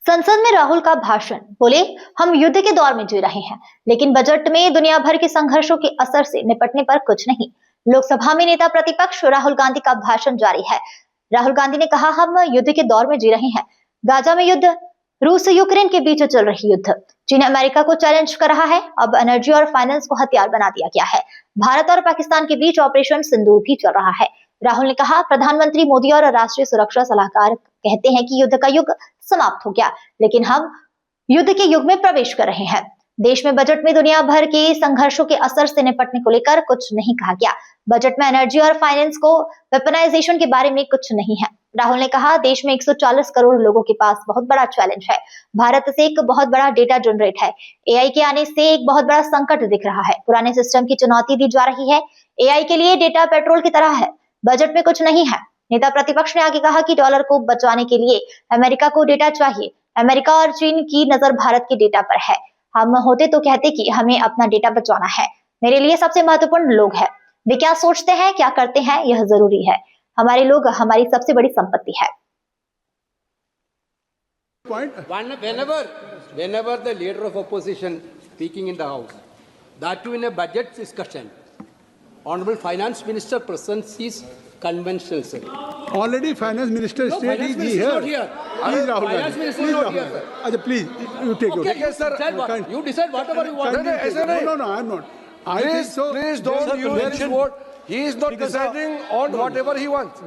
संसद में राहुल का भाषण। बोले, हम युद्ध के दौर में जी रहे हैं, लेकिन बजट में दुनिया भर के संघर्षों के असर से निपटने पर कुछ नहीं। लोकसभा में नेता प्रतिपक्ष राहुल गांधी का भाषण जारी है। राहुल गांधी ने कहा, हम युद्ध के दौर में जी रहे हैं। गाजा में युद्ध, रूस से यूक्रेन के बीच चल रही युद्ध, चीन अमेरिका को चैलेंज कर रहा है। अब एनर्जी और फाइनेंस को हथियार बना दिया गया है। भारत और पाकिस्तान के बीच ऑपरेशन सिंदूर भी चल रहा है। राहुल ने कहा, प्रधानमंत्री मोदी और राष्ट्रीय सुरक्षा सलाहकार कहते हैं कि युद्ध का युग समाप्त हो गया, लेकिन हम युद्ध के युग में प्रवेश कर रहे हैं। देश में बजट में दुनिया भर के संघर्षों के असर से निपटने को लेकर कुछ नहीं कहा गया। बजट में एनर्जी और फाइनेंस को वेपनाइजेशन के बारे में कुछ नहीं है। राहुल ने कहा, देश में 140 करोड़ लोगों के पास बहुत बड़ा चैलेंज है। भारत से एक बहुत बड़ा डेटा जनरेट है। एआई के आने से एक बहुत बड़ा संकट दिख रहा है। पुराने सिस्टम की चुनौती दी जा रही है। एआई के लिए डेटा पेट्रोल की तरह है। बजट में कुछ नहीं है। नेता प्रतिपक्ष ने आगे कहा कि डॉलर को बचाने के लिए अमेरिका को डेटा चाहिए। अमेरिका और चीन की नजर भारत के डेटा पर है। हम होते तो कहते कि हमें अपना डेटा बचाना है। मेरे लिए सबसे महत्वपूर्ण लोग हैं। वे क्या सोचते हैं, क्या करते हैं, यह जरूरी है। हमारे लोग हमारी सबसे बड़ी संपत्ति है। Whenever the leader of opposition speaking in the house, that too in a budget discussion, Honorable Finance Minister presents his conventional sir. Already Finance Minister said he is not here. Please, Rahul Finance Gandhi. Minister is not here, sir. Ajay, please, you take your Okay, sir. You decide whatever you want. No, I'm not. I think so. Please don't use his word. He is not deciding on whatever he wants.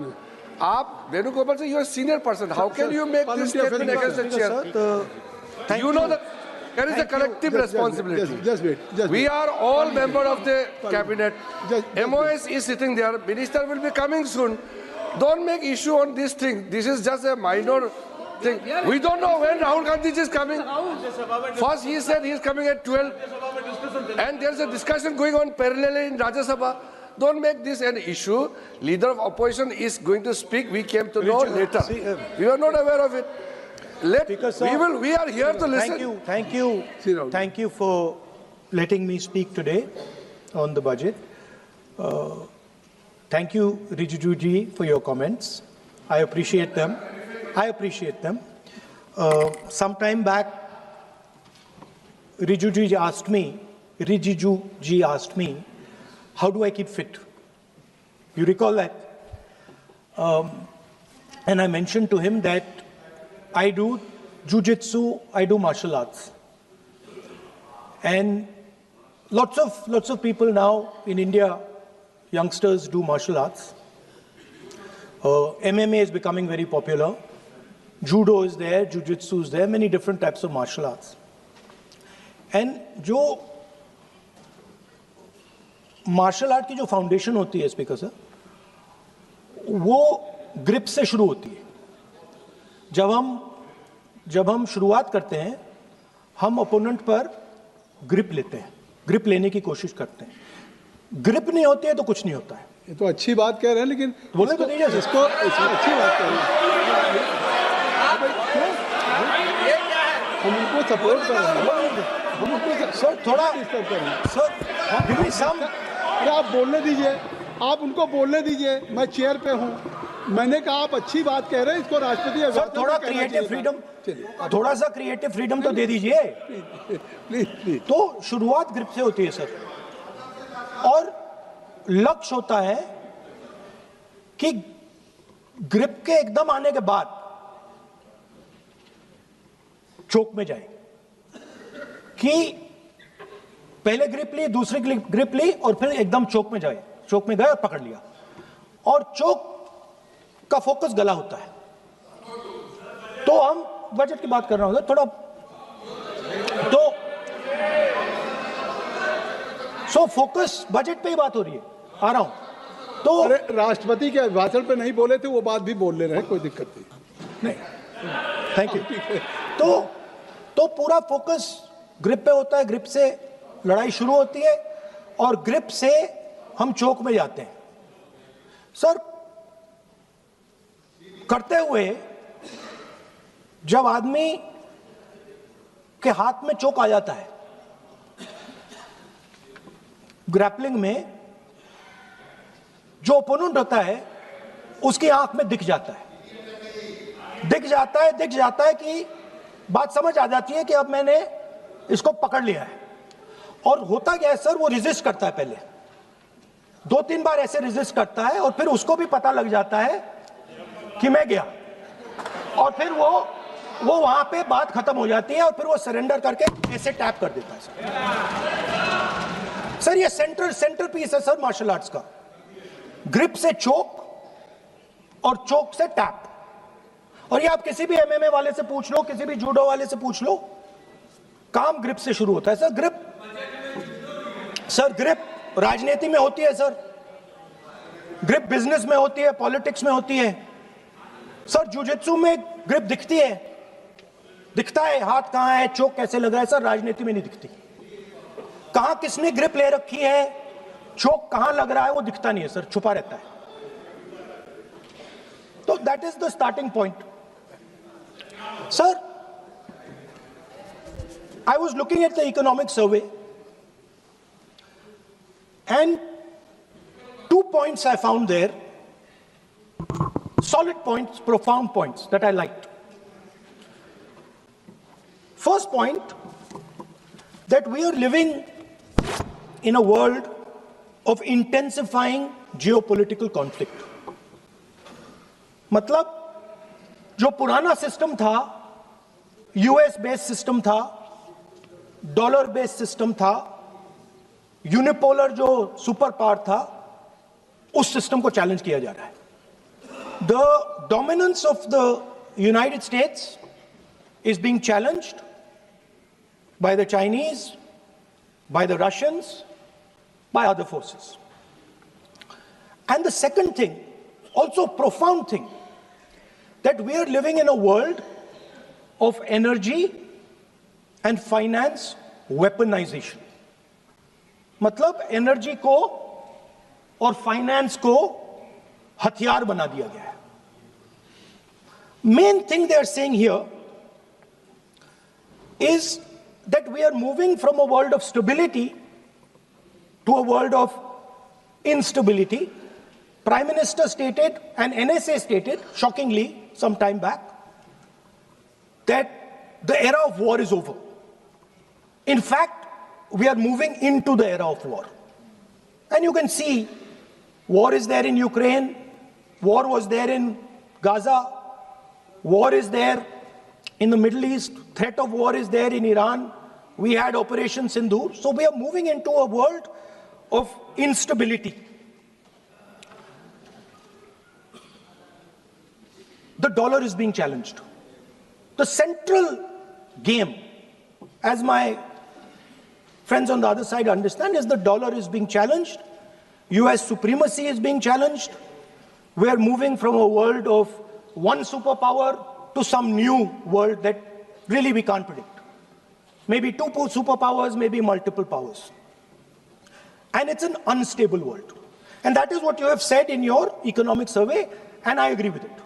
आप वेणुगोपाल से, you are a senior person. How can you make this statement against the chair? You know that there is a collective responsibility. Just wait. We are all members of the cabinet. MOS is sitting there. Minister will be coming soon. Don't make issue on this thing. This is just a minor thing. We don't know when Rahul Gandhi is coming. First he said he is coming at 12. And there is a discussion going on parallelly in Rajya Sabha. Don't make this an issue. Leader of opposition is going to speak. We came to know later. We were not aware of it. We are here to listen. Thank you for letting me speak today on the budget. Thank you, Rijiju ji, for your comments. I appreciate them. Some time back, Rijiju ji asked me, how do I keep fit? You recall that? And I mentioned to him that I do jujitsu, I do martial arts. And lots of people now in India, youngsters do martial arts. MMA is becoming very popular. Judo is there, jujitsu is there, many different types of martial arts. And जो martial art की जो foundation होती है speaker sir, वो grip से शुरू होती है। जब हम शुरुआत करते हैं, हम ओपोनेंट पर ग्रिप लेते हैं, ग्रिप लेने की कोशिश करते हैं। ग्रिप नहीं होती है तो कुछ नहीं होता है। ये तो अच्छी बात कह रहे हैं, लेकिन बोले तो दीजिए इसको अच्छी बात कह रहे हैं। हम उनको सपोर्ट कर रहे हैं। सर थोड़ा अरे आप बोलने दीजिए, आप उनको बोलने दीजिए। मैं चेयर पे हूँ। मैंने कहा आप अच्छी बात कह रहे हैं, इसको राष्ट्रपति सर थोड़ा क्रिएटिव फ्रीडम, थोड़ा सा क्रिएटिव फ्रीडम तो दे दीजिए प्लीज। तो शुरुआत ग्रिप से होती है सर, और लक्ष्य होता है कि ग्रिप के एकदम आने के बाद चोक में जाए, कि पहले ग्रिप ली, दूसरी ग्रिप ली, और फिर एकदम चोक में जाए। चोक में गए और पकड़ लिया, और चोक का फोकस गला होता है। तो हम बजट की बात कर रहे हैं थोड़ा, तो सो फोकस बजट पे ही बात हो रही है। आ रहा हूं तो अरे राष्ट्रपति के भाषण पे नहीं बोले थे, वो बात भी बोल ले रहे हैं, कोई दिक्कत नहीं। Thank you. तो पूरा फोकस ग्रिप पे होता है, ग्रिप से लड़ाई शुरू होती है, और ग्रिप से हम चोक में जाते हैं। सर करते हुए जब आदमी के हाथ में चोक आ जाता है, ग्रैपलिंग में जो ओपोनेंट होता है उसकी आंख में दिख जाता है कि बात समझ आ जाती है कि अब मैंने इसको पकड़ लिया है। और होता क्या है सर, वो रेजिस्ट करता है, पहले 2-3 बार ऐसे रेजिस्ट करता है और फिर उसको भी पता लग जाता है कि मैं गया, और फिर वो वहां पे बात खत्म हो जाती है और फिर वो सरेंडर करके ऐसे टैप कर देता है सर। ये सेंटर पीस है सर मार्शल आर्ट्स का। ग्रिप से चोक और चोक से टैप। और ये आप किसी भी एमएमए वाले से पूछ लो, किसी भी जूडो वाले से पूछ लो, काम ग्रिप से शुरू होता है सर। ग्रिप राजनीति में होती है सर, ग्रिप बिजनेस में होती है, पॉलिटिक्स में होती है सर। जुजित्सु में ग्रिप दिखता है हाथ कहां है, चोक कैसे लग रहा है सर, राजनीति में नहीं दिखती। कहां किसने ग्रिप ले रखी है, चोक कहां लग रहा है, वो दिखता नहीं है सर, छुपा रहता है। तो that is the starting point sir. I was looking at the economic survey and 2 points I found there, solid points, profound points that I liked. First point, that we are living in a world of intensifying geopolitical conflict. मतलब जो पुराना system था, US based system था, dollar based system था, unipolar जो super power था, उस system को चैलेंज किया जा रहा है। The dominance of the United states is being challenged by the Chinese, by the Russians, by other forces. And the second thing, also profound thing, that we are living in a world of energy and finance weaponization. मतलब energy को और finance को हथियार बना दिया गया है। Main thing they are saying here is that we are moving from a world of stability to a world of instability. Prime Minister stated and NSA stated, shockingly, some time back, that the era of war is over. In fact, we are moving into the era of war. And you can see, war is there in Ukraine, war was there in Gaza, war is there in the Middle East, threat of war is there in Iran. We had Operation Sindoor. So we are moving into a world of instability. The dollar is being challenged. The central game, as my friends on the other side understand, is the dollar is being challenged. US supremacy is being challenged. We are moving from a world of one superpower to some new world that really we can't predict. Maybe 2 superpowers, maybe multiple powers. And it's an unstable world. And that is what you have said in your economic survey, and I agree with it,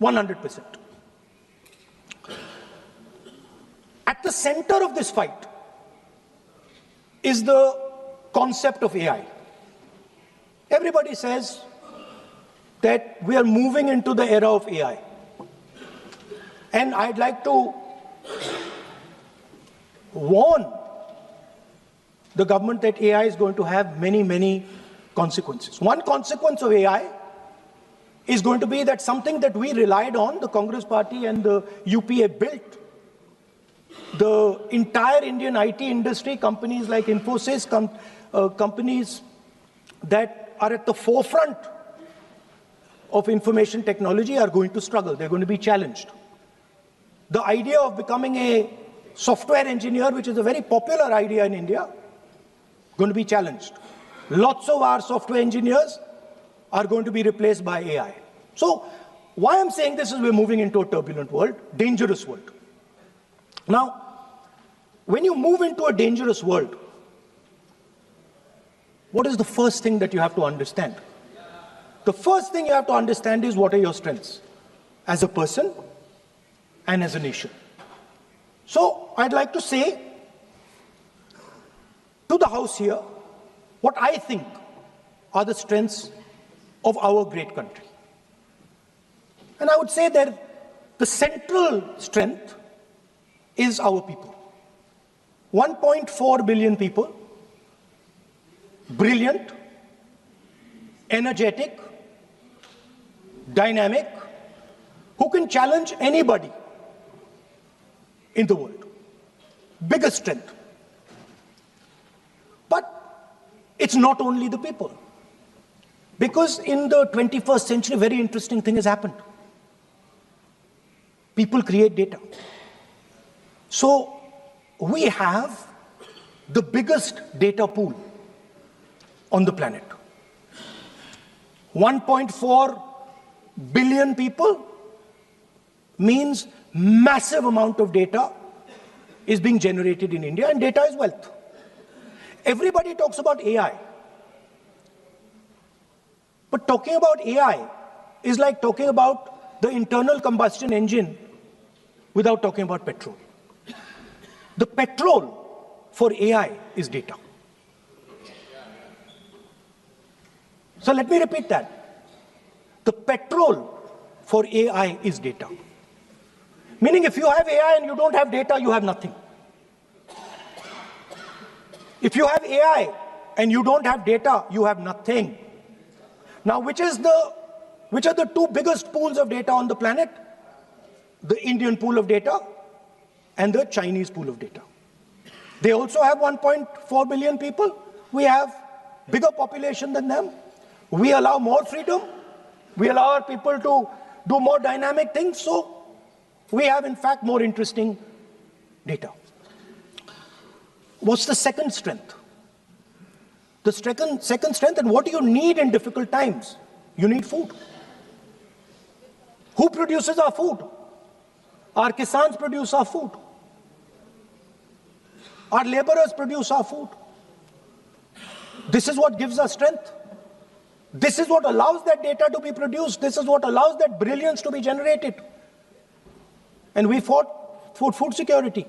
100%. At the center of this fight is the concept of AI. Everybody says that we are moving into the era of AI. And I'd like to warn the government that AI is going to have many, many consequences. One consequence of AI is going to be that something that we relied on, the Congress Party and the UPA built, the entire Indian IT industry, companies like Infosys, companies that are at the forefront of information technology are going to struggle. They're going to be challenged. The idea of becoming a software engineer, which is a very popular idea in India, going to be challenged. Lots of our software engineers are going to be replaced by AI. So why I'm saying this is we're moving into a turbulent world, dangerous world. Now, when you move into a dangerous world, what is the first thing that you have to understand? The first thing you have to understand is what are your strengths as a person and as a nation. So I'd like to say to the House here what I think are the strengths of our great country. And I would say that the central strength is our people. 1.4 billion people, brilliant, energetic, dynamic, who can challenge anybody in the world. Biggest strength. But it's not only the people. Because in the 21st century, a very interesting thing has happened. People create data. So we have the biggest data pool on the planet. 1.4 billion people means massive amount of data is being generated in India, and data is wealth. Everybody talks about AI. But talking about AI is like talking about the internal combustion engine without talking about petrol. The petrol for AI is data. So let me repeat that. The petrol for AI is data. Meaning if you have AI and you don't have data, you have nothing. If you have AI and you don't have data, you have nothing. Now, which are the two biggest pools of data on the planet? The Indian pool of data and the Chinese pool of data. They also have 1.4 billion people. We have bigger population than them. We allow more freedom. We allow our people to do more dynamic things. So we have, in fact, more interesting data. What's the second strength? The second strength, and what do you need in difficult times? You need food. Who produces our food? Our kisans produce our food. Our laborers produce our food. This is what gives us strength. This is what allows that data to be produced. This is what allows that brilliance to be generated. And we fought for food security.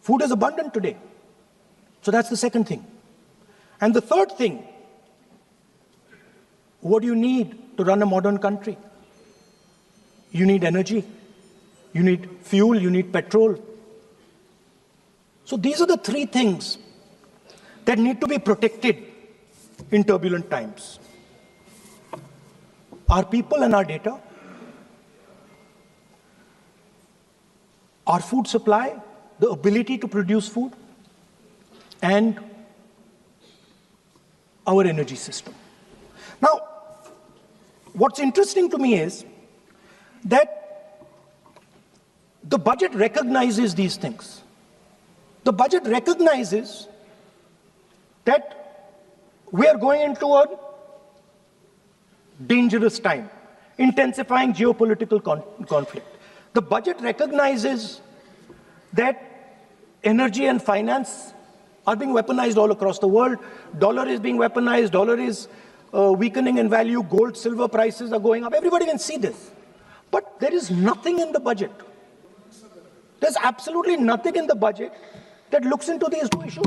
Food is abundant today. So that's the second thing. And the third thing, what do you need to run a modern country? You need energy. You need fuel. You need petrol. So these are the three things that need to be protected in turbulent times. Our people and our data, our food supply, the ability to produce food, and our energy system. Now, what's interesting to me is that the budget recognizes these things. The budget recognizes that we are going into a dangerous time, intensifying geopolitical conflict. The budget recognizes that energy and finance are being weaponized all across the world. Dollar is being weaponized, dollar is weakening in value, gold, silver prices are going up. Everybody can see this. But there is nothing in the budget. There's absolutely nothing in the budget that looks into these two issues.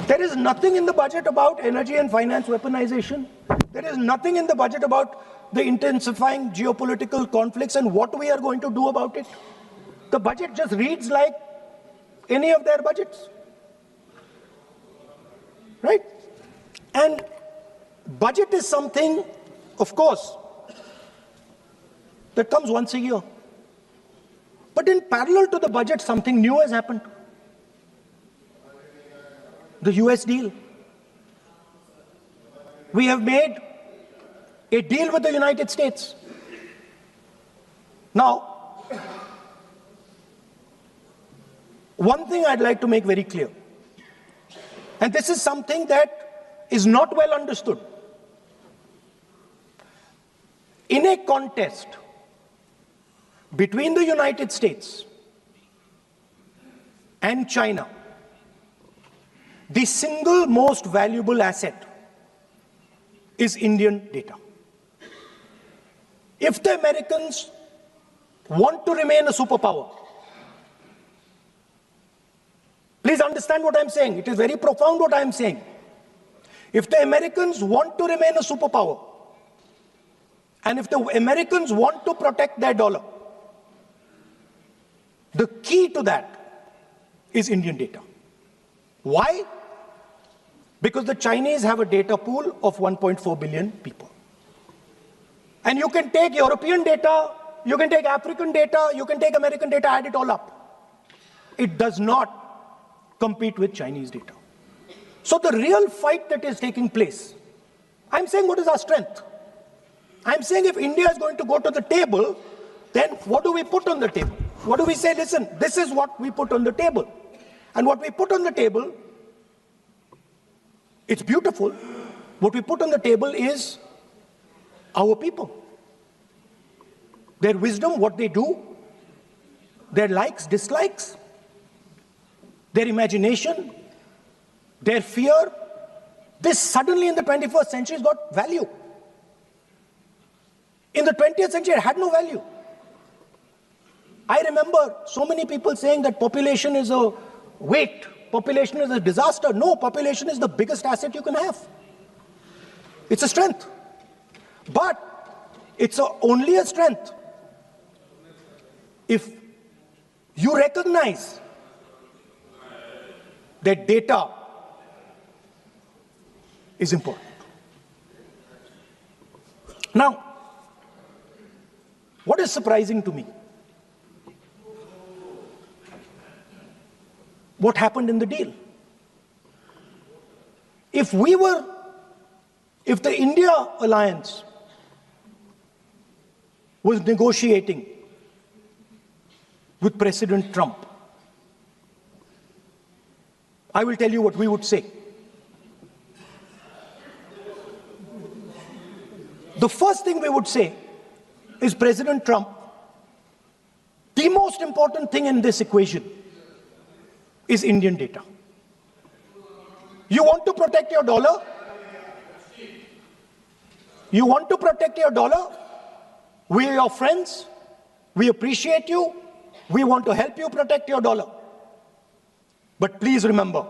There is nothing in the budget about energy and finance weaponization. There is nothing in the budget about the intensifying geopolitical conflicts and what we are going to do about it. The budget just reads like any of their budgets. Right? And budget is something, of course, that comes once a year. But in parallel to the budget, something new has happened. The US deal. We have made a deal with the United States. Now, one thing I'd like to make very clear, and this is something that is not well understood. In a contest between the United States and China, the single most valuable asset is Indian data. If the Americans want to remain a superpower, please understand what I'm saying. It is very profound what I'm saying. If the Americans want to remain a superpower, and if the Americans want to protect their dollar, The key to that is Indian data. Why? Because the Chinese have a data pool of 1.4 billion people. And you can take European data, you can take African data, you can take American data, add it all up. It does not compete with Chinese data. So the real fight that is taking place, I'm saying what is our strength? I'm saying if India is going to go to the table, then what do we put on the table? What do we say? Listen, this is what we put on the table. And what we put on the table, it's beautiful. What we put on the table is our people. Their wisdom, what they do, their likes, dislikes, their imagination, their fear. This suddenly in the 21st century has got value. In the 20th century, it had no value. I remember so many people saying that population is a weight, population is a disaster. No, population is the biggest asset you can have. It's a strength. But it's only a strength if you recognize that data is important. Now, what is surprising to me? What happened in the deal? If the India alliance was negotiating with President Trump, I will tell you what we would say. The first thing we would say is, President Trump, the most important thing in this equation is Indian data. You want to protect your dollar? You want to protect your dollar? We are your friends. We appreciate you. We want to help you protect your dollar. But please remember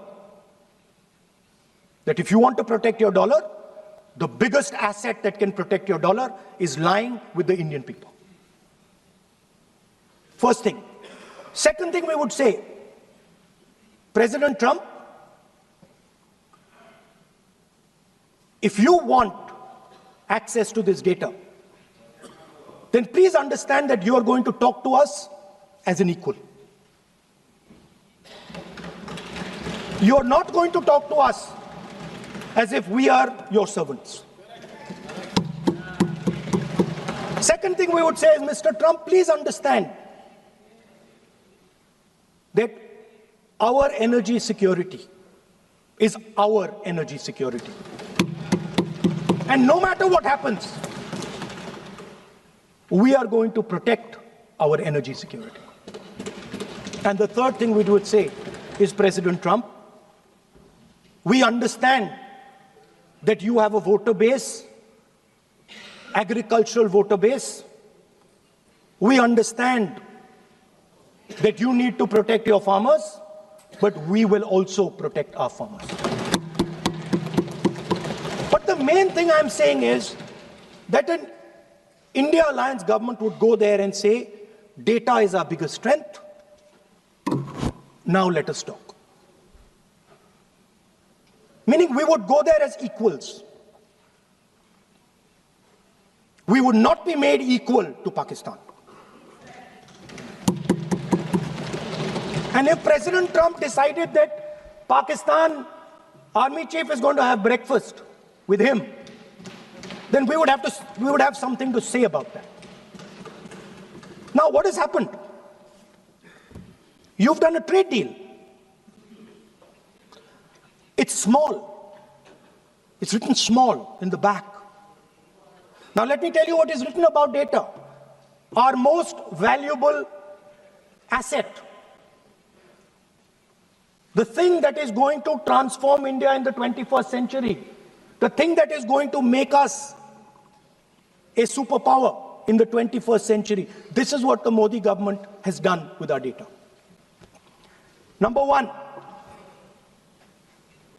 that if you want to protect your dollar, the biggest asset that can protect your dollar is lying with the Indian people. First thing. Second thing we would say, President Trump, if you want access to this data, then please understand that you are going to talk to us as an equal. You are not going to talk to us as if we are your servants. Second thing we would say is, Mr. Trump, please understand that our energy security is our energy security. And no matter what happens, we are going to protect our energy security. And the third thing we would say is, President Trump, we understand that you have a voter base, agricultural voter base. We understand that you need to protect your farmers, but we will also protect our farmers. But the main thing I'm saying is that an India Alliance government would go there and say, data is our biggest strength. Now let us talk. Meaning we would go there as equals. We would not be made equal to Pakistan. And if President Trump decided that Pakistan army chief is going to have breakfast with him, then we would have something to say about that. Now, what has happened? You've done a trade deal. It's small. It's written small in the back. Now, let me tell you what is written about data. Our most valuable asset. The thing that is going to transform India in the 21st century. The thing that is going to make us a superpower in the 21st century. This is what the Modi government has done with our data. Number one,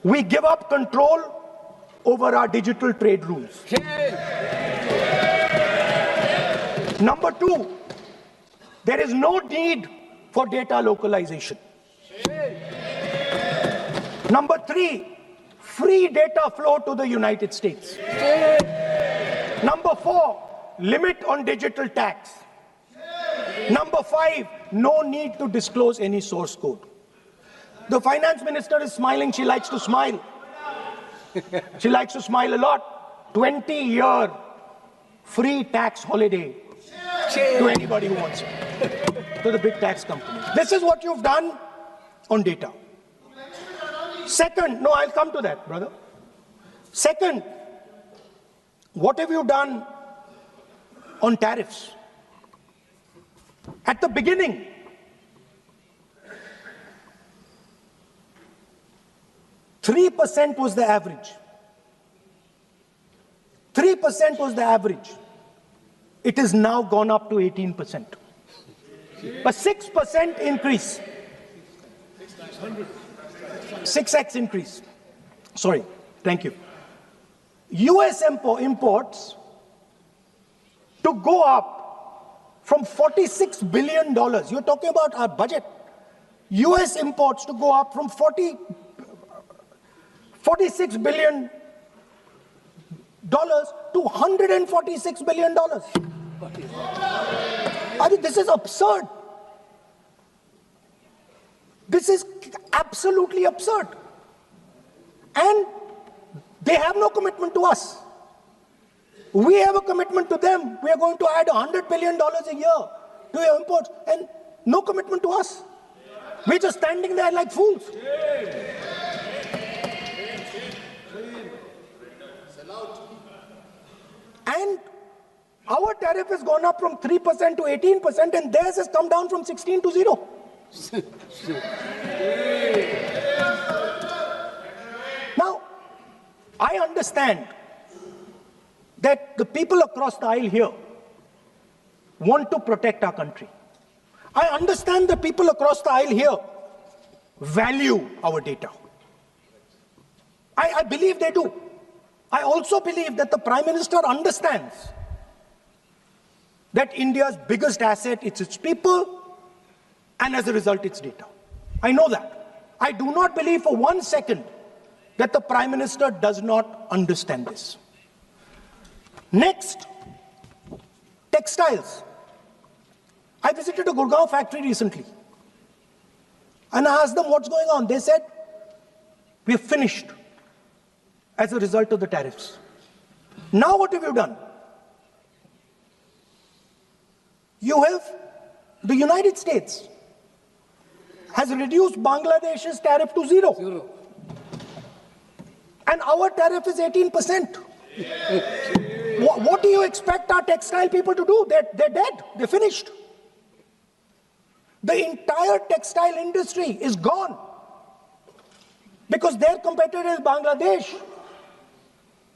we give up control over our digital trade rules. Number two, there is no need for data localization. Number 3, free data flow to the United States. Number 4, limit on digital tax. Number 5, no need to disclose any source code. The finance minister is smiling. She likes to smile. She likes to smile a lot. 20-year free tax holiday to anybody who wants it, to the big tax companies. This is what you've done on data. Second, no, I'll come to that, brother. Second, what have you done on tariffs? At the beginning, $3% was the average. 3% was the average. It has now gone up to 18%. A 6% increase. 6x increase. Sorry, thank you. US imports to go up from $46 billion. You're talking about our budget. US imports to go up from $46 billion to $146 billion. I mean, this is absurd. This is absolutely absurd. And they have no commitment to us. We have a commitment to them. We are going to add $100 billion a year to your imports, and no commitment to us. We're just standing there like fools. And our tariff has gone up from 3% to 18%, and theirs has come down from 16 to 0. Now, I understand that the people across the aisle here want to protect our country. I understand the people across the aisle here value our data. I believe they do. I also believe that the Prime Minister understands that India's biggest asset is its people, and as a result, its data. I know that. I do not believe for 1 second that the Prime Minister does not understand this. Next, textiles. I visited a Gurgaon factory recently, and I asked them what's going on. They said, we're finished as a result of the tariffs. Now what have you done? You have, the United States has reduced Bangladesh's tariff to 0. And our tariff is 18%. What do you expect our textile people to do? They're dead. They're finished. The entire textile industry is gone because their competitor is Bangladesh.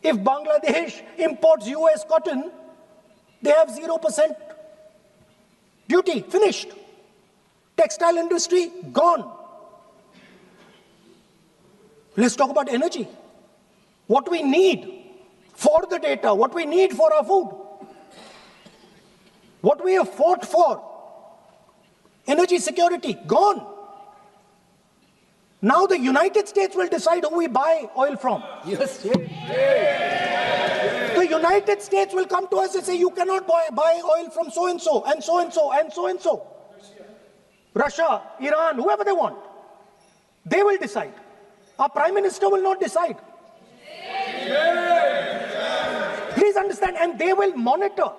If Bangladesh imports US cotton, they have 0% duty. Finished. Textile industry gone. Let's talk about energy. What we need for the data, what we need for our food, what we have fought for, energy security, gone. Now the United States will decide who we buy oil from. Yes. The United States will come to us and say, you cannot buy oil from so-and-so, and so-and-so, and so-and-so. Russia, Iran, whoever they want. They will decide. Our Prime Minister will not decide. Please understand, and they will monitor.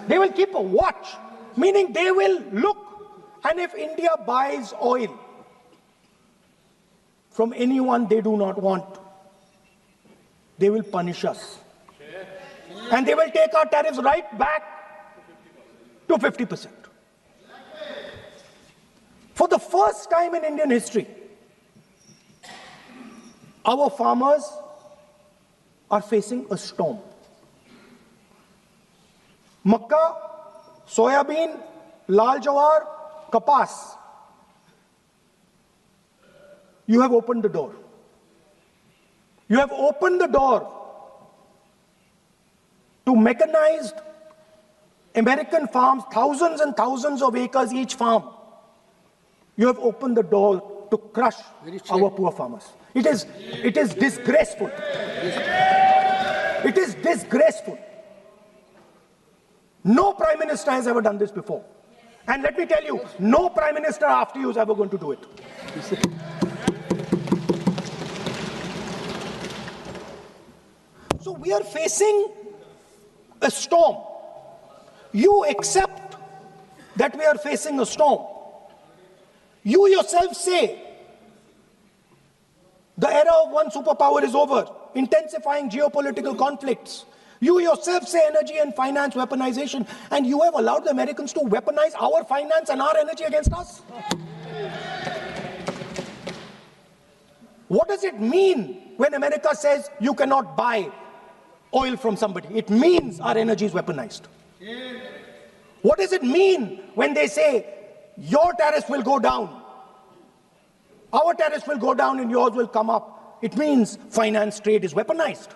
They will keep a watch, meaning they will look, and if India buys oil from anyone they do not want, they will punish us. And they will take our tariffs right back to 50%. For the first time in Indian history, our farmers are facing a storm. Makkah, soybean, lal jawar, kapas. You have opened the door. You have opened the door to mechanized American farms, thousands and thousands of acres each farm, You have opened the door to crush our poor farmers. It is disgraceful. It is disgraceful. No Prime Minister has ever done this before. And let me tell you, no Prime Minister after you is ever going to do it. So we are facing a storm. You accept that we are facing a storm. You yourself say the era of one superpower is over, intensifying geopolitical conflicts. You yourself say energy and finance weaponization, and you have allowed the Americans to weaponize our finance and our energy against us. What does it mean when America says you cannot buy oil from somebody? It means our energy is weaponized. What does it mean when they say your tariffs will go down, our tariffs will go down and yours will come up? It means finance trade is weaponized.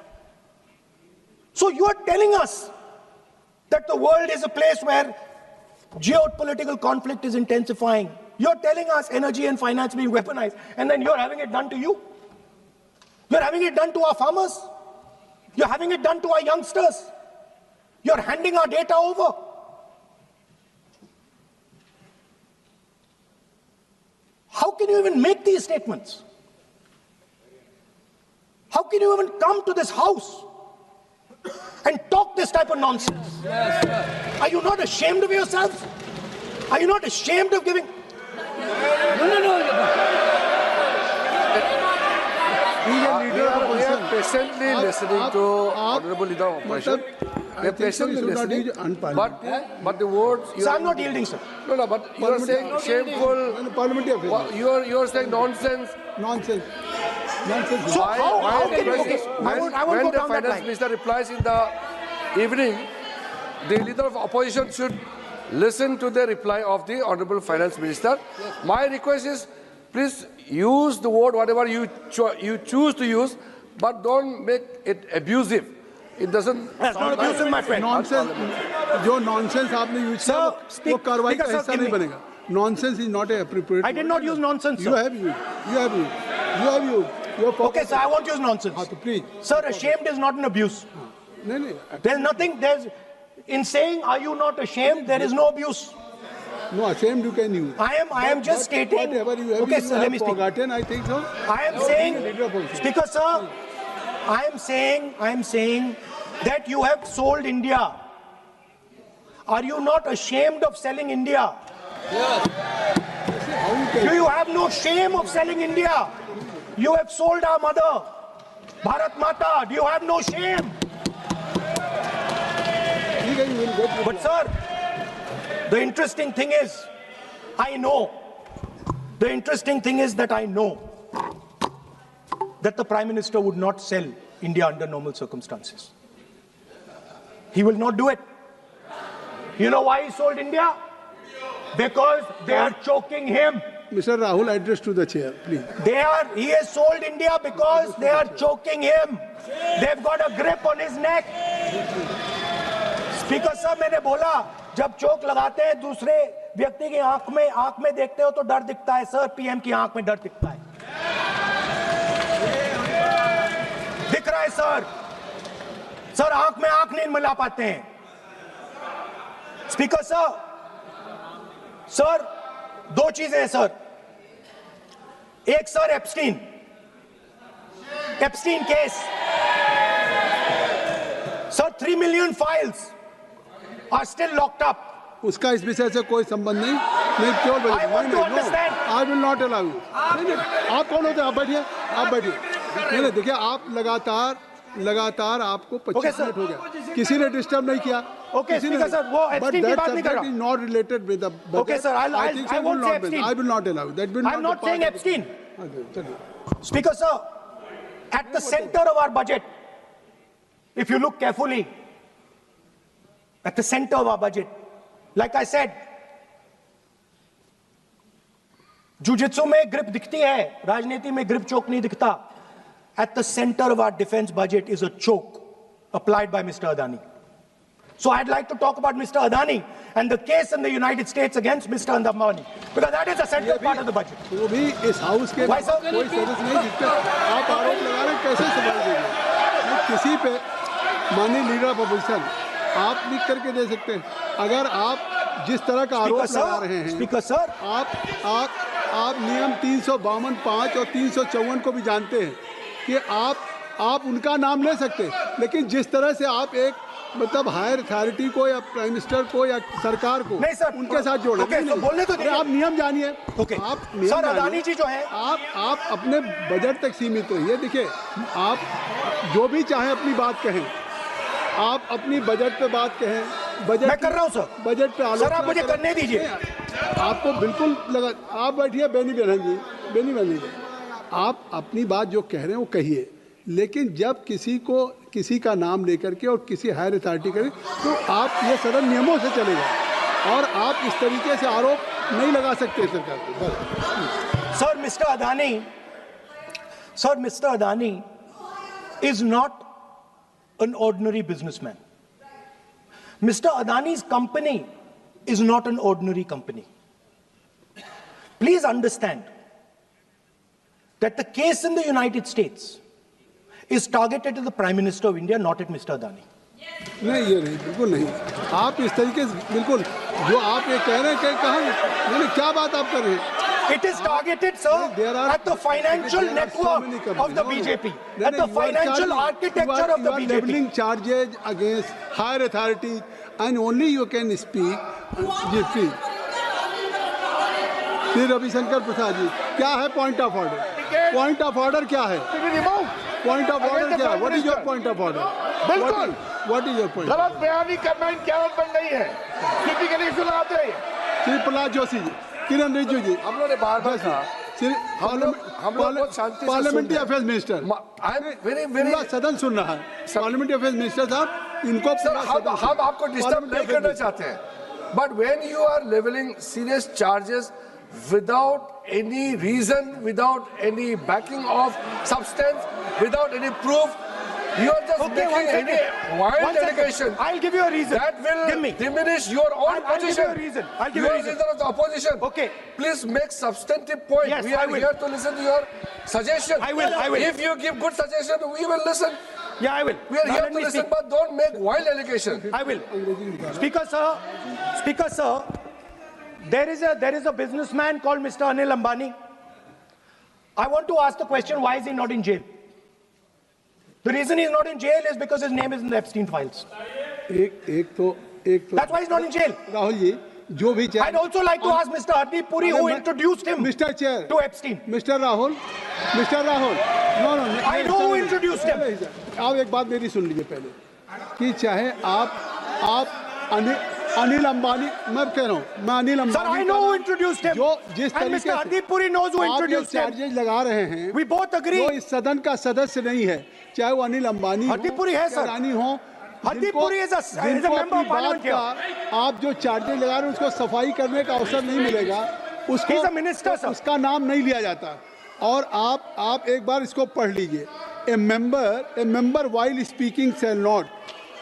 So you are telling us that the world is a place where geopolitical conflict is intensifying. You're telling us energy and finance being weaponized, and then you're having it done to you. You're having it done to our farmers. You're having it done to our youngsters. You're handing our data over. How can you even make these statements? How can you even come to this house and talk this type of nonsense? Yes, are you not ashamed of yourselves? Are you not ashamed of giving? No. We are patiently listening to Honorable Leader of Opposition. We are patiently listening. But the words. So I'm not yielding, sir. No, but you are saying shameful. You are saying nonsense. Nonsense. So how can you? Okay, when the finance minister replies in the evening, the leader of opposition should listen to the reply of the honorable finance minister. Yes. My request is, please use the word whatever you choose to use, but don't make it abusive. It doesn't. That's not abusive, my friend. Nonsense. जो nonsense आपने use किया वो कार्रवाई का हिस्सा नहीं बनेगा. Nonsense is not appropriate. I did not use nonsense, sir. You have used. Okay, sir, I won't use nonsense. Please. Sir, ashamed is not an abuse. No. There's nothing, in saying, are you not ashamed, there is no abuse. No, ashamed you can use. I am just stating. Whatever you have, okay, sir, let me speak. Forgotten, I think so. I am saying, Speaker, sir, I am saying that you have sold India. Are you not ashamed of selling India? Yes. Do you have no shame of selling India? You have sold our mother, Bharat Mata. Do you have no shame? But sir, the interesting thing is, I know that the Prime Minister would not sell India under normal circumstances. He will not do it. You know why he sold India? Because they are choking him. Mr. Rahul, address to the chair, please. He has sold India because they are choking him. They've got a grip on his neck. Speaker sir, मैंने बोला जब चोक लगाते हैं दूसरे व्यक्ति की आंख में देखते हो तो डर दिखता है सर. पीएम की आंख में डर दिखता है. दिख रहा है सर आंख में आंख नहीं मिला पाते हैं. स्पीकर सर दो चीजें हैं सर. एक sir Epstein case sir 3 million files are still locked up. उसका इस विषय से कोई संबंध नहीं. मैं क्यों बोलूं? I want to understand. I will not allow you. आप कौन होते हैं? आप बैठिए. नहीं देखिए आप लगातार आपको 25 मिनट हो गया. किसी ने डिस्टर्ब नहीं किया. Okay, Speaker sir, वो एप्स्टीन की बात नहीं कर रहा. But that subject is not related with the budget. Okay sir, I won't say Epstein. I will not allow. That will not. I'm not saying Epstein. Speaker sir, at the center of our budget, if you look carefully, at the center of our budget, like I said, jujitsu में grip दिखती है, राजनीति में grip choke नहीं दिखता. At the center of our defense budget is a choke applied by Mr. Adani. So I'd like to talk about Mr. Adani and the case in the United States against Mr. Ambani, because that is a central part of the budget. वो भी इस house के Why, sir? कोई सदस्य नहीं जिसपे आप आरोप लगा रहे हैं, कैसे संभाल देंगे? किसी पे माननीय लीडर ऑफ अपोजिशन आप लिख करके दे सकते हैं। अगर आप जिस तरह का आरोप लगा रहे हैं, स्पीकर सर, आप नियम 352(5) और 354 को भी जानते हैं कि आप उनका नाम ले सकते हैं, लेकिन जिस तरह से आप एक मतलब हायर अथॉरिटी को या प्राइम मिनिस्टर को या सरकार को नहीं सर, उनके साथ जोड़े, तो बोलने तो दीजिए। आप नियम जानिए। आप नियम सर, जानिए। अदानी जी जो है, आप अपने बजट तक सीमित रहिए। देखिए, आप जो भी चाहें अपनी बात कहें, आप अपनी बजट पे बात कहें, बजट मैं कर रहा हूं सर, बजट पे आलोचना सर आप मुझे करने दीजिए। आपको बिल्कुल लगा, आप बैठिए बेनी बहन जी, बेनी बहन जी, आप अपनी बात जो कह रहे हैं वो कहिए, लेकिन जब किसी का नाम लेकर के और किसी हायर अथॉरिटी करें तो आप ये सदन नियमों से चलेगा और आप इस तरीके से आरोप नहीं लगा सकते सरकार को। Sir mister Adani is not an ordinary businessman. Mr. Adani's company is not an ordinary company. Please understand that the case in the United States is targeted at the Prime Minister of India, not at Mr. Adani. नहीं, ये नहीं, बिल्कुल नहीं। आप इस तरीके से बिल्कुल जो आप ये कह रहे हैं कि कहाँ नहीं, क्या बात आप कर रहे हैं? It is targeted, sir, at the financial network of the BJP, at the financial architecture of the BJP. You are leveling charges against higher authorities, and only you can speak. जी, श्री रविशंकर प्रसाद जी, क्या है point of order? Point of order क्या है? Point of order क्या है? What is your point of order? बिल्कुल, what is your point? गलत बयानी करना इनकी आदत बन गई है, टिपिकली सुनाते हैं। श्री प्रहलाद जोशी जी, किरण रिजिजू जी, हम लोगों ने बार-बार कहा, हम लोग बहुत शांति से पार्लियामेंट्री अफेयर्स मिनिस्टर, पूरा सदन सुन रहा है। पार्लियामेंट्री अफेयर्स मिनिस्टर साहब, इनको हम आपको डिस्टर्ब नहीं करना चाहते हैं, but when you are levelling serious charges without any reason, without any backing of substance, without any proof, you are just making any wild allegation. I'll give you a reason. That will diminish your own I'll position. give you a reason. I'll give you you a are reason. leader of the opposition. Okay. Please make substantive point. Yes, we are here to listen to your suggestion. I will. If you give good suggestion, we will listen. Yeah, I will. We are here to listen, but don't make wild allegation. I will. Speaker sir, there is a businessman called Mr. Anil Ambani. I want to ask the question, why is he not in jail? The reason he's not in jail is because his name is in the Epstein files. एक तो That's why he's not in jail. Rahul ji, जो भी चाहे, I'd also like to ask Mr. Hardeep Puri, who introduced him mister chair to Epstein. Mister Rahul, no I know who introduced him. आप एक बात मेरी सुन लीजिए पहले, कि चाहे आप अनिल अंबानी, मैं कह रहा हूँ, मैं Anil Ambani, Sir, I know who introduced him. जो जिस And तरीके Mr. से Hardeep Puri knows who आप introduced ये him. चार्जेज लगा रहे हैं, We both agree. जो इस सदन का सदस्य नहीं है, चाहे वो अनिल अंबानी हरदीप पुरी है, सर। रानी हो, Hardeep Puri is a member of parliament here. आप जो चार्जेज लगा रहे हैं उसको सफाई करने का अवसर नहीं मिलेगा, उसको He's a minister, sir. उसका नाम नहीं लिया जाता। और आप एक बार इसको पढ़ लीजिए, a member while speaking shall not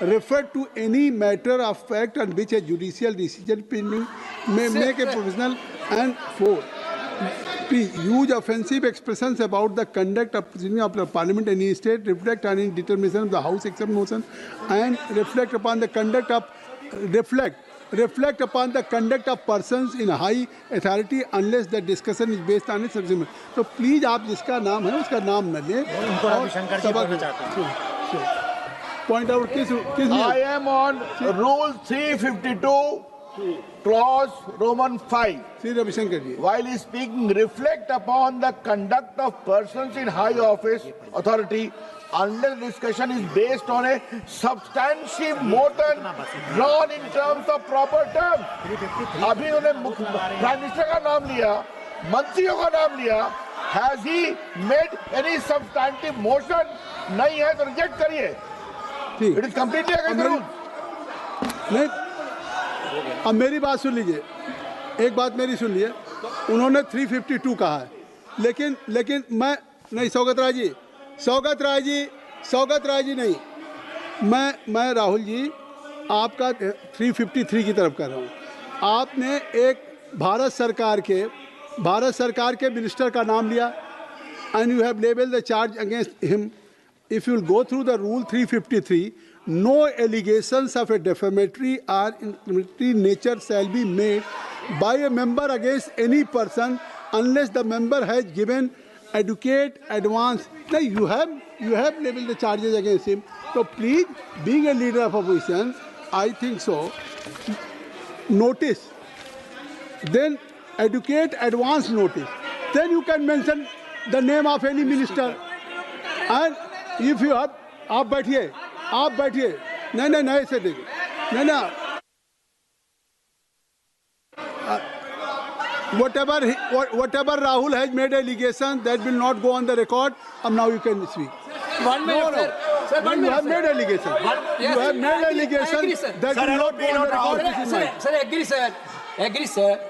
refer to any matter of fact on which a judicial decision pending may make a provisional and for use offensive expressions about the conduct of the parliament in any state, reflect on any determination of the house except motion, and reflect upon the conduct of persons in high authority unless the discussion is based on a subsequent. तो please आप जिसका नाम है उसका नाम न लें। Point out किस I am on rule 352 clause Roman 5. Shri Ravishankar ji, While speaking, reflect upon the conduct of persons in high office authority unless discussion is based on a substantive motion drawn in terms of proper terms. अभी उन्होंने prime minister का नाम लिया, मंत्रियों का नाम लिया, has he made any substantive motion? नहीं है तो रिजेक्ट करिए। ठीक, It is completely against the rules. नहीं, अब मेरी बात सुन लीजिए, एक बात मेरी सुन लीजिए, उन्होंने 352 कहा है, लेकिन मैं नहीं, सौगत राय जी नहीं, मैं राहुल जी आपका 353 की तरफ कर रहा हूँ। आपने एक भारत सरकार के मिनिस्टर का नाम लिया and you have labeled the charge against him. If you will go through the rule 353, no allegations of a defamatory or incriminatory nature shall be made by a member against any person unless the member has given adequate advance. Now you have labeled the charges against him. So please, being a leader of opposition, I think so. Notice, then adequate advance notice. Then you can mention the name of any minister. And if you have, आप बैठिए, नहीं ऐसे देखिए, नहीं whatever Rahul has made allegation that will not go on the record. Now you can speak. 1 minute, sir. Sir, 1 minute. You have made allegation. You have made allegation that will not go on the record. This is mine. Sir, agree, sir.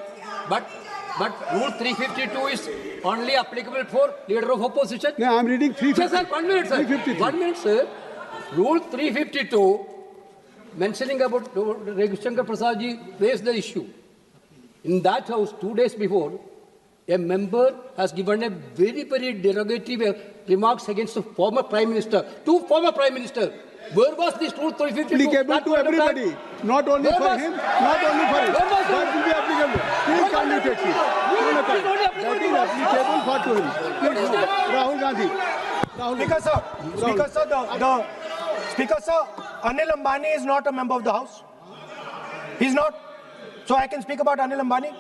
But Rule 352 is only applicable for leader of opposition. No, I am reading 350. Sir, 1 minute, sir. 353. 1 minute, sir. Rule 352, mentioning about Ravi Shankar Prasad ji raised the issue. In that house, 2 days before, a member has given a very, very derogatory remarks against the former Prime Minister. 2 former Prime Ministers. Where was this Rule 352? Applicable to everybody, not only for him, not only for him. That will be applicable. Please kindly take it. That is applicable for to him. Please, no. Rahul Gandhi. Speaker sir, Anil Ambani is not a member of the House. He's not. So I can speak about Anil Ambani.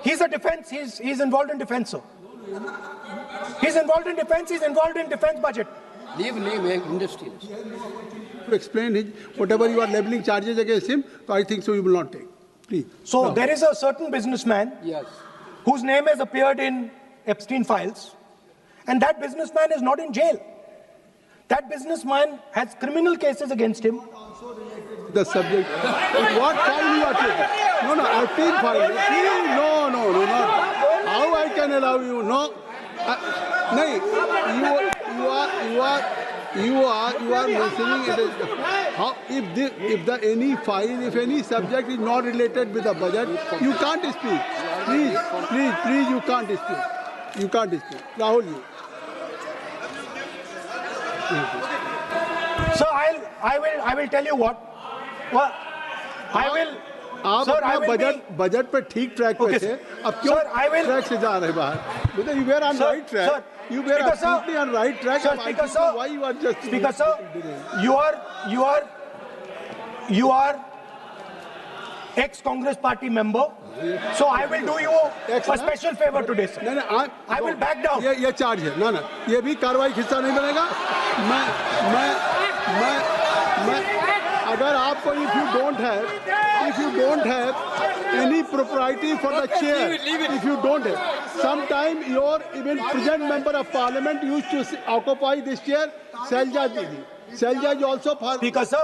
He's a defense. He's involved in defense, sir. He's involved in defense budget. Leave industry. To explain whatever you are leveling charges against him, so I think so you will not take. Please. So no. There is a certain businessman whose name has appeared in Epstein files, and that businessman is not in jail. That businessman has criminal cases against him. The subject. What file you are taking? No, Epstein file. No, not. How I can allow you? No. You are mentioning it as how if any subject is not related with the budget, you can't speak. Please, you can't speak. You can't speak. Rahul, you. So I will tell you what. Well, I will. आप अपना budget पे ठीक track पे थे, अब क्यों track से जा रहे बाहर? Because you were on right track. You were absolutely on right track. Speaker sir, why you are just? Speaker sir, you are ex-Congress party member. So I will do you a special favor today, sir. No, I will back down. ये charge है, ना, ये भी कार्रवाई हिस्सा नहीं बनेगा. मैं अगर आपको if you don't have any propriety for the chair, if you don't have, sometime your even present member of parliament used to occupy this chair, Selja Didi. Selja is also for Speaker sir,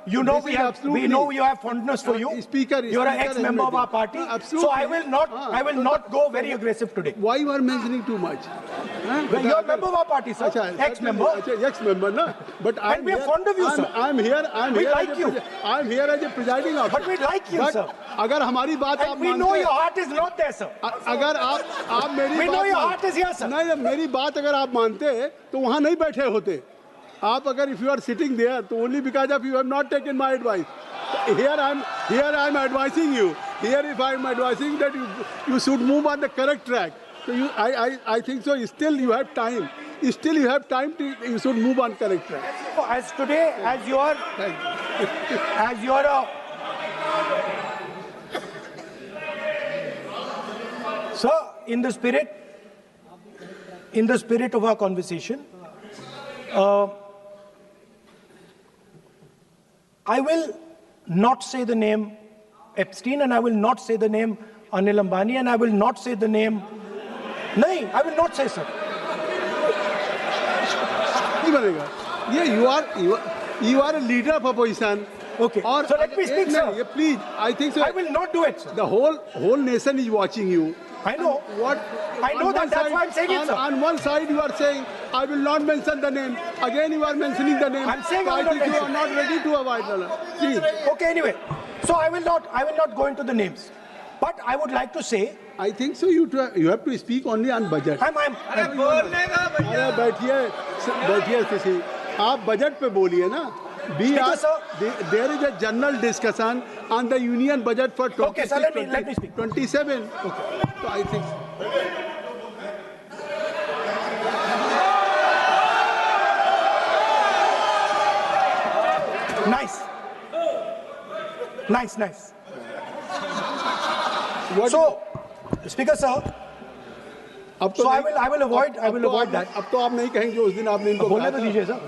you know we know you have fondness for you. You are an ex-member of our party. Absolutely. So I will not go very aggressive today. Why you are mentioning too much? You are a member of our party, sir. Ex-member. Ex-member, no. But and we are fond of you, sir. I'm here. We like you. I'm here as a presiding officer. But we like you, sir. अगर हमारी बात आप we know your heart is not there, sir. अगर आप मेरी we know your heart is here, sir. नहीं, मेरी बात अगर आप मानते तो वहाँ नहीं बैठे होते. आप अगर if you are sitting there, तो only because of you have not taken my advice. Here I'm advising you. Here if I'm advising that you should move on the correct track. So I think so. Still you have time. You should move on correct track. As today, as you are sir, in the spirit of our conversation, I will not say the name Epstein, and I will not say the name Anil Ambani, and I will not say the name. No, I will not say, sir. You are a leader of opposition. Okay. So let me speak, sir. Please, I think so. I will not do it, sir. The whole nation is watching you. I know. I know that. That's why I'm saying it, sir. On one side, you are saying, I will not mention the name. Again, you are mentioning the name. I'm saying so I think you are not ready to avoid. Please. Okay. Anyway, so I will not go into the names. But I would like to say, I think so. You have to speak only on budget. अरे बैठिए किसी आप budget पे बोलिए ना. There is a general discussion on the union budget for 26, Okay, sir, let me speak. 27. Okay. So I think. Nice. So, Speaker sir, तो I will avoid that. अब तो आप नहीं कहेंगे उस दिन आपने इनको बोलने तो दीजिए sir.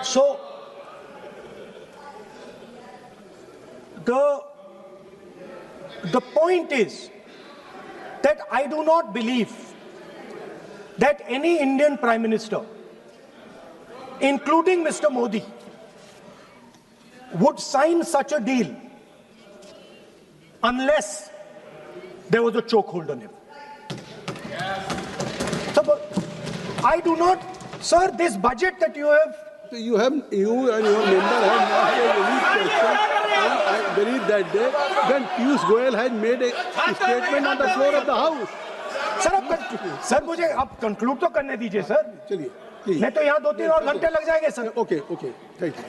So, the point is that I do not believe that any Indian Prime Minister, including Mr. Modi, would sign such a deal unless there was a chokehold on him. So, I do not, sir, this budget that you have. You and your member have not made any question. I believe that day when Piyush Goyal had made a statement on the floor of the House. Sir मुझे आप conclude तो करने दीजिए sir. चलिए. नहीं तो यहाँ 2-3 और घंटे लग जाएंगे सर. Okay, thank you.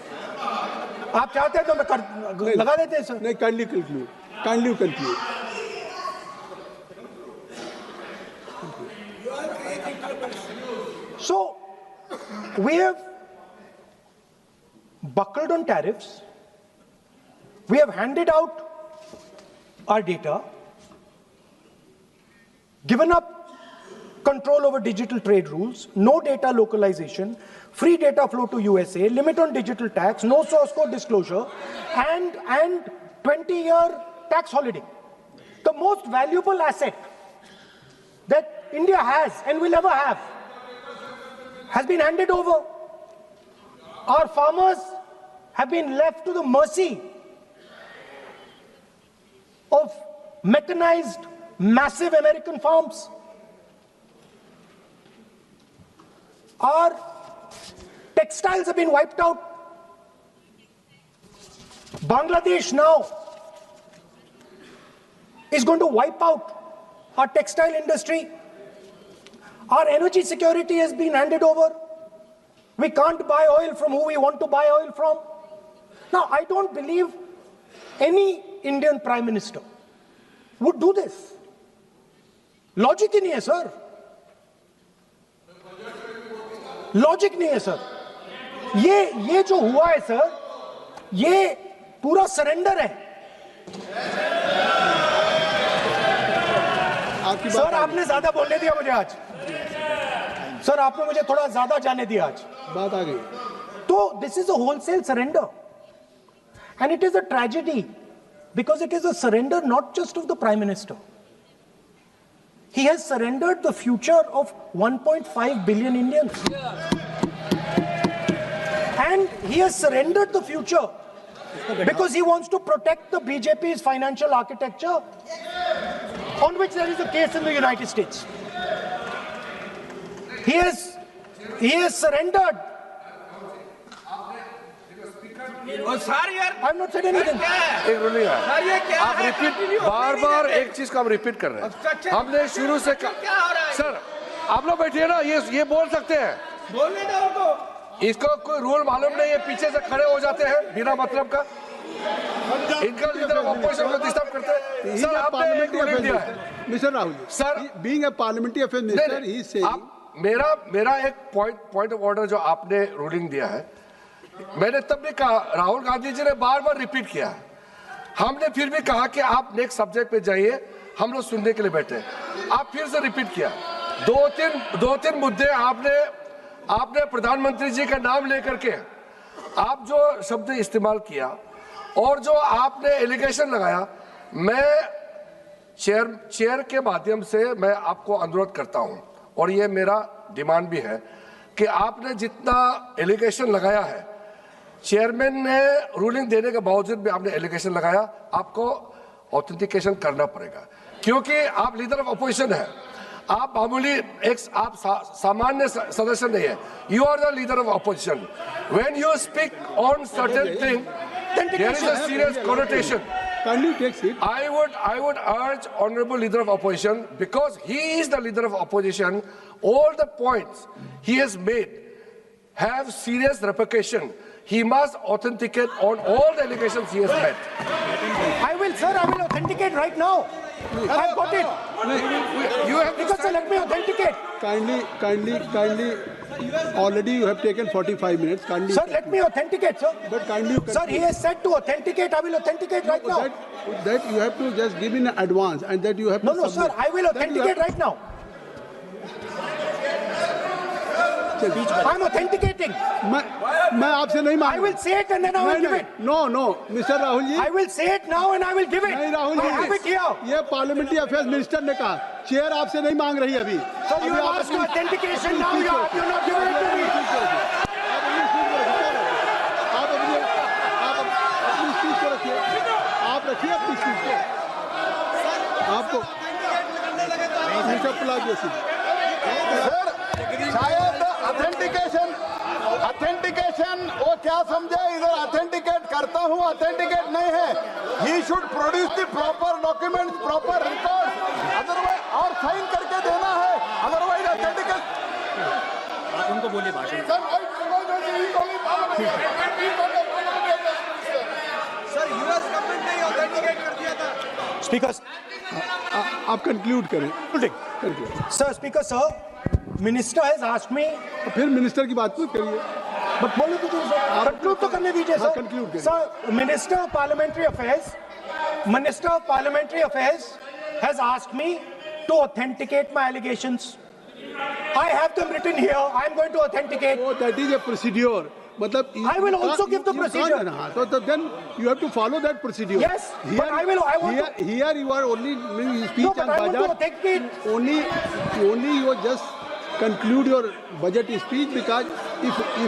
आप चाहते हैं तो मैं लगा देते हैं सर. नहीं, kindly conclude. So, we have buckled on tariffs. We have handed out our data, given up control over digital trade rules, no data localization, free data flow to USA, limit on digital tax, no source code disclosure, and 20-year tax holiday. The most valuable asset that India has and will ever have has been handed over. Our farmers have been left to the mercy of mechanized, massive American farms. Our textiles have been wiped out. Bangladesh now is going to wipe out our textile industry. Our energy security has been handed over. We can't buy oil from who we want to buy oil from. Now, I don't believe any Indian Prime Minister would do this. Logic ही नहीं है sir. Logic नहीं है sir. ये जो हुआ है sir, ये पूरा सरेंडर है. सर आपने ज्यादा बोलने दिया मुझे आज. सर आपने मुझे थोड़ा ज्यादा जाने दिया आज. बात आ गई. तो this is a wholesale surrender, and it is a tragedy because it is a surrender not just of the Prime Minister. He has surrendered the future of 1.5 billion Indians. And he has surrendered the future because he wants to protect the BJP's financial architecture, on which there is a case in the United States. He has surrendered. I'm not saying anything. एक रुलिए आप repeat बार एक चीज का हम repeat कर रहे हैं. हमने शुरू से सर आप लोग बैठिए ना. ये बोल सकते हैं. बोलने दो उनको. इसको कोई रूल मालूम नहीं है. पीछे से खड़े हो जाते हैं बिना मतलब का. इनका लीडर ऑपोजिशन को डिस्टर्ब करते हैं. सर आपने एक रूलिंग दिया है mister Rahul. Sir being a parliamentary affair minister ही से मेरा एक पॉइंट ऑफ ऑर्डर जो आपने रूलिंग दिया है, मैंने तब भी कहा, राहुल गांधी जी ने बार रिपीट किया. हमने फिर भी कहा कि आप नेक्स्ट सब्जेक्ट पे जाइए, हम लोग सुनने के लिए बैठे. आप फिर से रिपीट किया. दो तीन मुद्दे आपने प्रधानमंत्री जी का नाम लेकर के आप जो शब्द इस्तेमाल किया और जो आपने एलिगेशन लगाया, मैं चेयर के माध्यम से मैं आपको अनुरोध करता हूं और ये मेरा डिमांड भी है कि आपने जितना एलिगेशन लगाया है, चेयरमैन ने रूलिंग देने के बावजूद भी आपने एलिगेशन लगाया, आपको ऑथेंटिकेशन करना पड़ेगा. क्योंकि आप लीडर ऑफ अपोजिशन है. आप मामूली आप सामान्य सदस्य नहीं है. You are the leader of opposition. When you speak on certain thing, There is a serious connotation. Kindly take seat. I would urge Honorable Leader of Opposition, because he is the Leader of Opposition, all the points he has made have serious repercussion. He must authenticate on all the allegations he has made. I will authenticate right now. I've got it. You have to Because sir, let me authenticate. Kindly. Already you have taken 45 minutes. Kindly. Sir, let me authenticate, sir. But kindly. Sir, he has said to authenticate. I will authenticate right now. That you have to just give in advance, and that you have to. No, sir. I will authenticate right now. I'm authenticating. मैं आपसे नहीं मांग. I will say it and then I will give it. No, Mr. Rahul ji. I will say it now and I will give it. नहीं Rahul ji. I have it here. ये parliamentary affairs minister ने कहा, chair आपसे नहीं मांग रही अभी. So you have asked for authentication now. You're not giving it to me. आप अपनी स्पीच को रखिए. आप रखिए अपनी स्पीच को. आपको मिस्टर प्लाजी शायद ऑथेंटिकेशन वो क्या समझे, इधर ऑथेंटिकेट करता हूँ, ऑथेंटिकेट नहीं है. He should produce the proper document, proper record, otherwise और साइन करके देना है, अदरवाइज ऑथेंटिकेट. उनको बोलिए भाषण. सर यूएस गवर्नमेंट ने ऑथेंटिकेट कर दिया था. Speaker. आप कंक्लूड करें. Sir, Speaker, sir, Minister has asked me. फिर मिनिस्टर की बात मत करिए. बट बोलो तो कंक्लूड तो करने दीजिए सर. कंक्लूड करिए. Sir, Minister of Parliamentary Affairs has asked me to authenticate my allegations. I have them written here. I am going to authenticate. Oh, that is a procedure. मतलब I will also give the procedure. So then you have to follow that procedure. Yes, but I want to. Here you are only speech No, but and I want to budget. authenticate. Only you just conclude your budget speech, because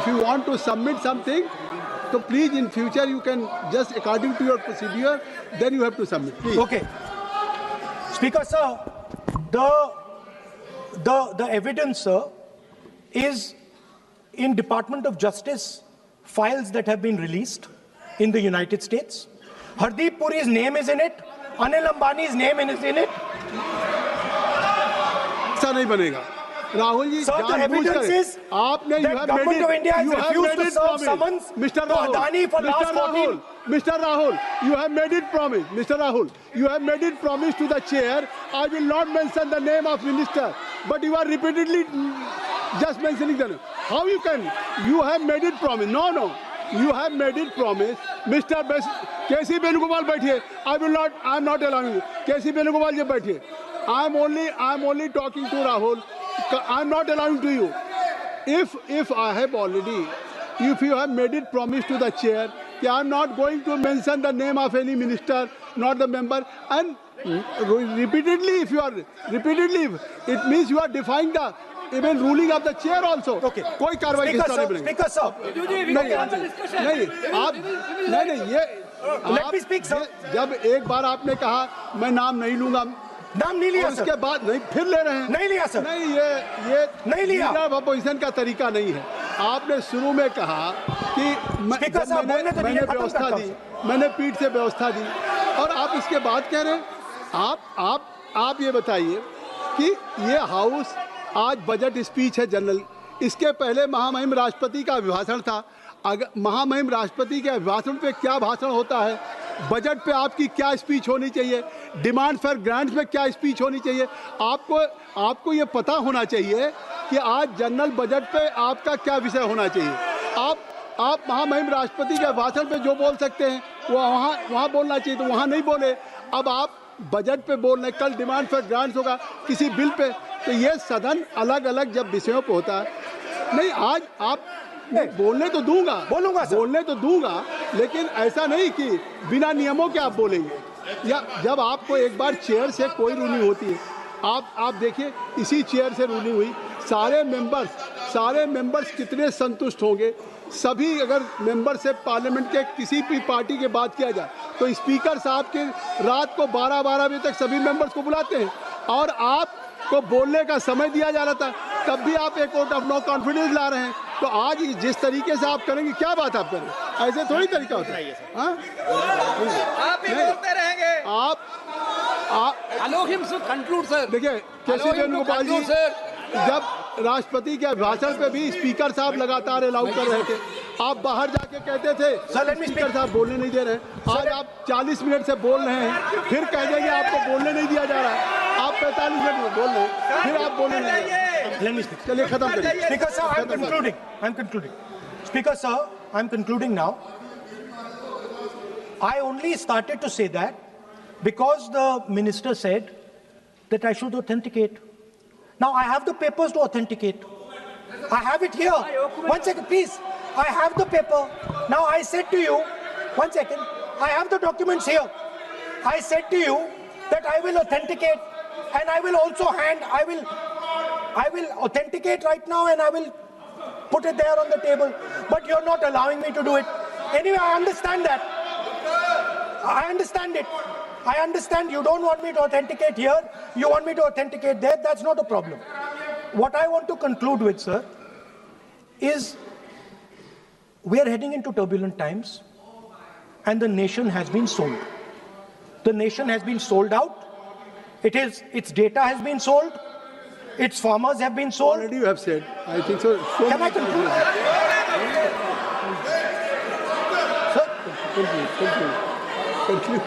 if you want to submit something, so please in future you can just according to your procedure, then you have to submit. Please. Okay. Speaker, sir, the evidence, sir, is in Department of Justice files that have been released in the United States. Hardeep Puri's name is in it. Anil Ambani's name is in it. ऐसा नहीं बनेगा. Rahul ji, Sir, the evidence is आपने that government of India has refused to serve summons to Adani for last 14. Mr. Rahul, you have made it promise. Mr. Rahul, you have made it promise to the chair. I will not mention the name of minister, but you are repeatedly just mentioning the name. How you can? You have made it promise. No. You have made it promise. Mr. K.C. Venugopal बैठिए. I am not allowing you. K.C. Venugopal जी बैठिए. I am only talking to Rahul. I am not allowing to you. If you have made it promise to the chair, I am not going to mention the name of any minister, not the member, and repeatedly, it means you are defying the even ruling of the chair also. Okay. कोई कार्रवाई किस तरह नहीं. Speaker, sir. नहीं ये. Let me speak, sir. जब एक बार आपने कहा मैं नाम नहीं लूंगा, नाम नहीं लिया उसके बाद नहीं फिर ले रहे हैं. नहीं लिया सर. नहीं ये नहीं लिया. अपोजिशन का तरीका नहीं है. आपने शुरू में कहा कि मैंने व्यवस्था दी, मैंने पीठ से व्यवस्था दी, और आप इसके बाद कह रहे हैं. आप ये बताइए कि ये हाउस आज बजट स्पीच है जनरल. इसके पहले महामहिम राष्ट्रपति का अभिभाषण था. अगर महामहिम राष्ट्रपति के अभिभाषण पे क्या भाषण होता है, बजट पे आपकी क्या स्पीच होनी चाहिए, डिमांड फॉर ग्रांट्स में क्या स्पीच होनी चाहिए, आपको ये पता होना चाहिए कि आज जनरल बजट पे आपका क्या विषय होना चाहिए. आप महामहिम राष्ट्रपति के भाषण पे जो बोल सकते हैं वो वहाँ बोलना चाहिए, तो वहाँ नहीं बोले. अब आप बजट पे बोल रहे, कल डिमांड फॉर ग्रांट्स होगा किसी बिल पे, तो ये सदन अलग अलग जब विषयों पे होता है. नहीं, आज आप बोलने तो दूंगा, लेकिन ऐसा नहीं कि बिना नियमों के आप बोलेंगे. या जब आपको एक बार चेयर से कोई रूलिंग होती है, आप देखिए इसी चेयर से रूलिंग हुई, सारे मेंबर्स कितने संतुष्ट होंगे. सभी अगर मेंबर से पार्लियामेंट के किसी भी पार्टी की बात किया जाए तो स्पीकर साहब के रात को 12 बजे तक सभी मेंबर्स को बुलाते हैं, और आपको बोलने का समय दिया जा रहा था, तब भी आप एक वोट ऑफ नो कॉन्फिडेंस ला रहे हैं. तो आज जिस तरीके से आप करेंगे, क्या बात आप करें, ऐसे थोड़ी तरीका होता है। हाँ? आप ही बोलते रहेंगे। आप Allow him to conclude, sir. देखिए केसी वेणुगोपाल जी, जब राष्ट्रपति के भाषण पे भी स्पीकर साहब लगातार अलाउ कर रहे थे, आप बाहर जाके कहते थे स्पीकर साहब बोलने नहीं दे रहे। आज आप 40 मिनट से बोल रहे हैं, फिर कह देंगे आपको बोलने नहीं दिया जा रहा है। आप 45 मिनट में बोल रहे हैं, फिर आप बोलने नहीं दे रहे। चलिए खत्म करिए। Speaker sir, I'm concluding. Speaker sir, I'm concluding now. I only started to say that because the minister said that I should authenticate. Now I have the papers to authenticate. I have it here. 1 second, please. I have the paper. Now I said to you, 1 second. I have the documents here. I said to you that I will authenticate, and I will also I will authenticate right now, and I will put it there on the table. But you're not allowing me to do it. Anyway, I understand that. I understand it. I understand you don't want me to authenticate here. You want me to authenticate there. That's not a problem. What I want to conclude with, sir, is we are heading into turbulent times, and the nation has been sold. The nation has been sold out. Its data has been sold. Its farmers have been sold. Already you have said. I think so. Can I conclude? Sir? Conclude.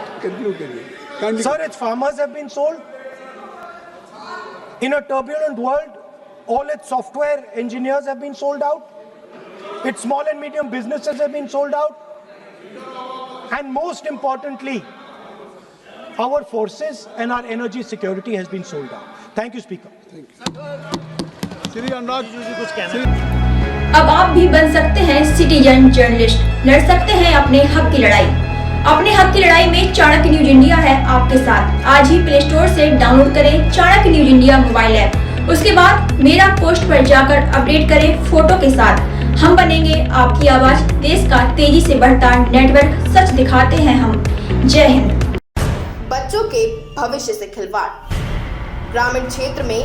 Sir, its farmers have been sold. In a turbulent world, all its software engineers have been sold out. Its small and medium businesses have been sold out. And most importantly, our forces and our energy security has been sold out. Thank you, Speaker. Shri Anurag अब आप भी बन सकते हैं citizen journalist, लड़ सकते हैं अपने हक की लड़ाई। अपने हक की लड़ाई में चाणक्य न्यूज इंडिया है आपके साथ। आज ही प्ले स्टोर से डाउनलोड करें Chanakya news India mobile app. उसके बाद मेरा पोस्ट पर जाकर अपडेट करें फोटो के साथ। हम बनेंगे आपकी आवाज, देश का तेजी से बढ़ता नेटवर्क, सच दिखाते हैं हम। जय हिंद। बच्चों के भविष्य से खिलवाड़, ग्रामीण क्षेत्र में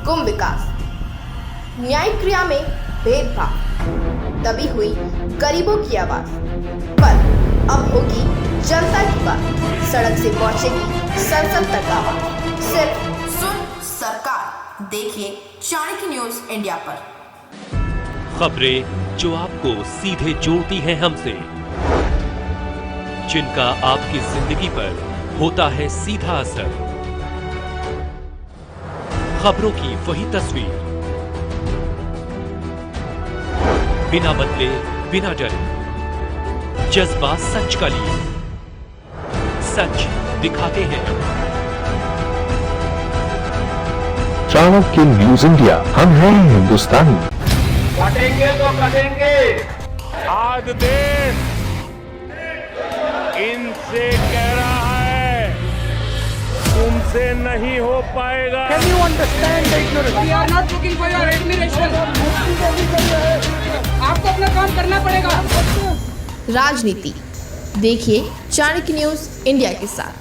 गुम विकास, न्यायिक क्रिया में भेदभाव, दबी हुई गरीबों की आवाज, पर अब होगी जनता की बात। सड़क से पहुंचेगी संसद तक आवाज। सिर्फ सुन सरकार, देखिए चाणक्य न्यूज इंडिया पर। खबरें जो आपको सीधे जोड़ती हैं हमसे, जिनका आपकी जिंदगी पर होता है सीधा असर। खबरों की वही तस्वीर, बिना बदले बिना डरे, जज्बा सच का लिए, सच दिखाते हैं। चाणक्य न्यूज इंडिया, हम हैं हिंदुस्तानी। कटेंगे तो कटेंगे। आज देश इनसे कह रहा है तुमसे नहीं हो पाएगा। Can you understand the ignorance? We are not looking for your admiration. आपको अपना काम करना पड़ेगा। राजनीति देखिए चाणक्य न्यूज इंडिया के साथ।